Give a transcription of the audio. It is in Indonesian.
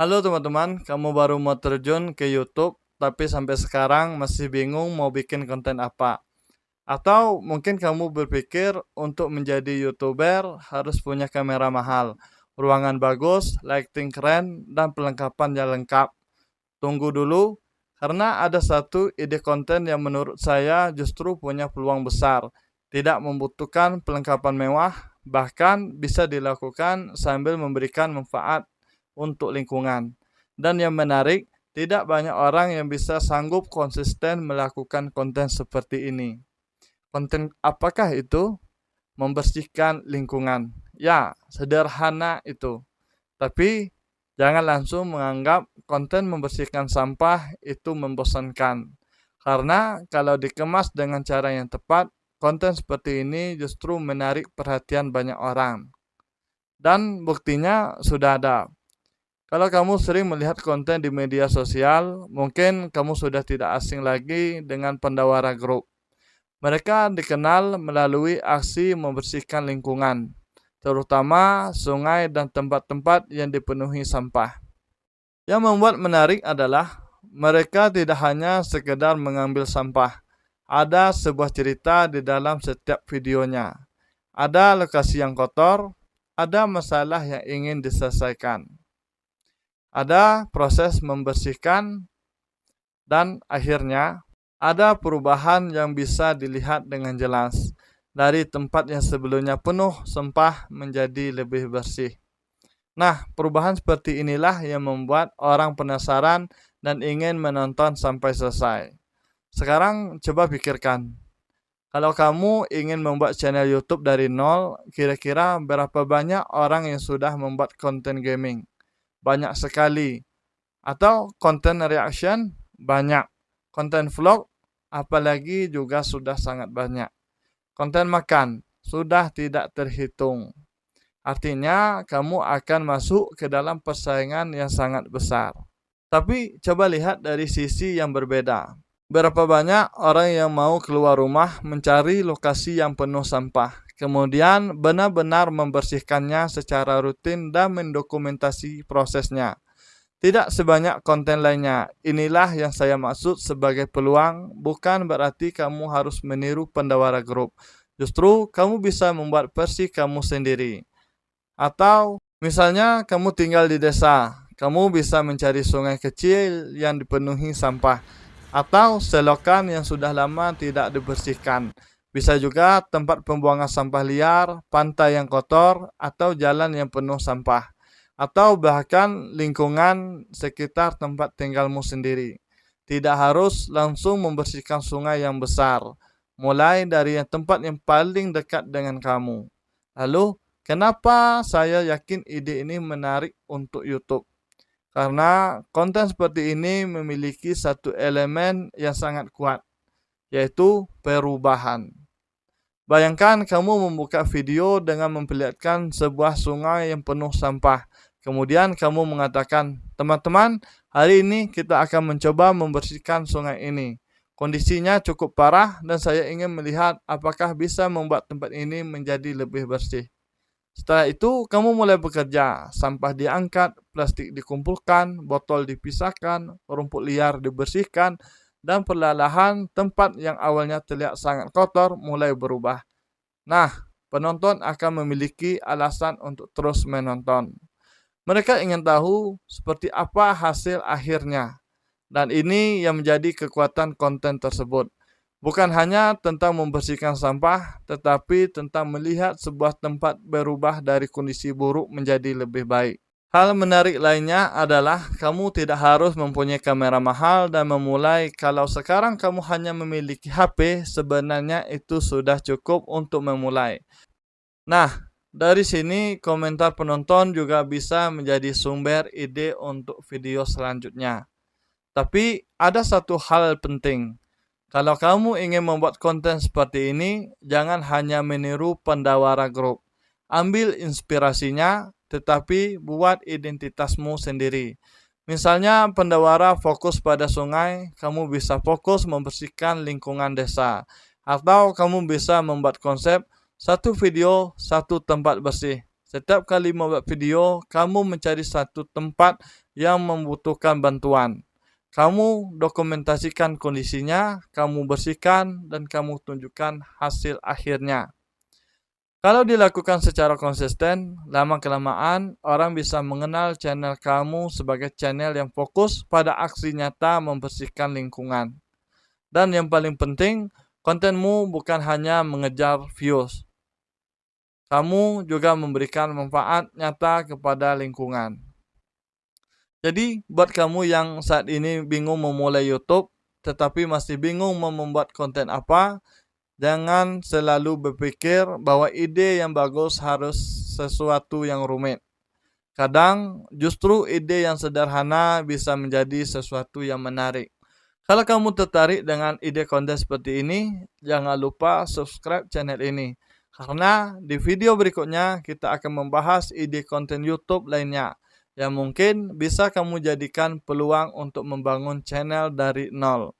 Halo teman-teman, kamu baru mau terjun ke YouTube, tapi sampai sekarang masih bingung mau bikin konten apa. Atau mungkin kamu berpikir untuk menjadi YouTuber harus punya kamera mahal, ruangan bagus, lighting keren, dan perlengkapan yang lengkap. Tunggu dulu, karena ada satu ide konten yang menurut saya justru punya peluang besar. Tidak membutuhkan perlengkapan mewah, bahkan bisa dilakukan sambil memberikan manfaat untuk lingkungan. Dan yang menarik, tidak banyak orang yang bisa sanggup konsisten melakukan konten seperti ini. Konten apakah itu? Membersihkan lingkungan. Ya, sederhana itu. Tapi jangan langsung menganggap konten membersihkan sampah itu membosankan. Karena kalau dikemas dengan cara yang tepat, konten seperti ini justru menarik perhatian banyak orang. Dan buktinya sudah ada. Kalau kamu sering melihat konten di media sosial, mungkin kamu sudah tidak asing lagi dengan Pandawara Group. Mereka dikenal melalui aksi membersihkan lingkungan, terutama sungai dan tempat-tempat yang dipenuhi sampah. Yang membuat menarik adalah mereka tidak hanya sekedar mengambil sampah. Ada sebuah cerita di dalam setiap videonya. Ada lokasi yang kotor, ada masalah yang ingin diselesaikan. Ada proses membersihkan dan akhirnya ada perubahan yang bisa dilihat dengan jelas. Dari tempat yang sebelumnya penuh sampah menjadi lebih bersih. Nah, perubahan seperti inilah yang membuat orang penasaran dan ingin menonton sampai selesai. Sekarang coba pikirkan, kalau kamu ingin membuat channel YouTube dari nol, kira-kira berapa banyak orang yang sudah membuat konten gaming? Banyak sekali. Atau konten reaction? Banyak. Konten vlog? Apalagi juga sudah sangat banyak. Konten makan? Sudah tidak terhitung. Artinya, kamu akan masuk ke dalam persaingan yang sangat besar. Tapi, coba lihat dari sisi yang berbeda. Berapa banyak orang yang mau keluar rumah mencari lokasi yang penuh sampah, kemudian benar-benar membersihkannya secara rutin dan mendokumentasi prosesnya. Tidak sebanyak konten lainnya. Inilah yang saya maksud sebagai peluang, bukan berarti kamu harus meniru Pandawara Group. Justru, kamu bisa membuat versi kamu sendiri. Atau misalnya kamu tinggal di desa, kamu bisa mencari sungai kecil yang dipenuhi sampah atau selokan yang sudah lama tidak dibersihkan. Bisa juga tempat pembuangan sampah liar, pantai yang kotor, atau jalan yang penuh sampah. Atau bahkan lingkungan sekitar tempat tinggalmu sendiri. Tidak harus langsung membersihkan sungai yang besar. Mulai dari tempat yang paling dekat dengan kamu. Lalu, kenapa saya yakin ide ini menarik untuk YouTube? Karena konten seperti ini memiliki satu elemen yang sangat kuat, yaitu perubahan. Bayangkan kamu membuka video dengan memperlihatkan sebuah sungai yang penuh sampah. Kemudian kamu mengatakan, teman-teman, hari ini kita akan mencoba membersihkan sungai ini. Kondisinya cukup parah dan saya ingin melihat apakah bisa membuat tempat ini menjadi lebih bersih. Setelah itu, kamu mulai bekerja. Sampah diangkat, plastik dikumpulkan, botol dipisahkan, rumput liar dibersihkan, dan perlahan tempat yang awalnya terlihat sangat kotor mulai berubah. Nah, penonton akan memiliki alasan untuk terus menonton. Mereka ingin tahu seperti apa hasil akhirnya. Dan ini yang menjadi kekuatan konten tersebut. Bukan hanya tentang membersihkan sampah, tetapi tentang melihat sebuah tempat berubah dari kondisi buruk menjadi lebih baik. Hal menarik lainnya adalah kamu tidak harus mempunyai kamera mahal dan memulai. Kalau sekarang kamu hanya memiliki HP, sebenarnya itu sudah cukup untuk memulai. Nah, dari sini komentar penonton juga bisa menjadi sumber ide untuk video selanjutnya. Tapi ada satu hal penting. Kalau kamu ingin membuat konten seperti ini, jangan hanya meniru Pandawara Group. Ambil inspirasinya, tetapi buat identitasmu sendiri. Misalnya Pandawara fokus pada sungai, kamu bisa fokus membersihkan lingkungan desa. Atau kamu bisa membuat konsep satu video, satu tempat bersih. Setiap kali membuat video, kamu mencari satu tempat yang membutuhkan bantuan. Kamu dokumentasikan kondisinya, kamu bersihkan, dan kamu tunjukkan hasil akhirnya. Kalau dilakukan secara konsisten, lama-kelamaan orang bisa mengenal channel kamu sebagai channel yang fokus pada aksi nyata membersihkan lingkungan. Dan yang paling penting, kontenmu bukan hanya mengejar views. Kamu juga memberikan manfaat nyata kepada lingkungan. Jadi, buat kamu yang saat ini bingung memulai YouTube, tetapi masih bingung mau membuat konten apa, jangan selalu berpikir bahwa ide yang bagus harus sesuatu yang rumit. Kadang justru ide yang sederhana bisa menjadi sesuatu yang menarik. Kalau kamu tertarik dengan ide konten seperti ini, jangan lupa subscribe channel ini. Karena di video berikutnya kita akan membahas ide konten YouTube lainnya yang mungkin bisa kamu jadikan peluang untuk membangun channel dari nol.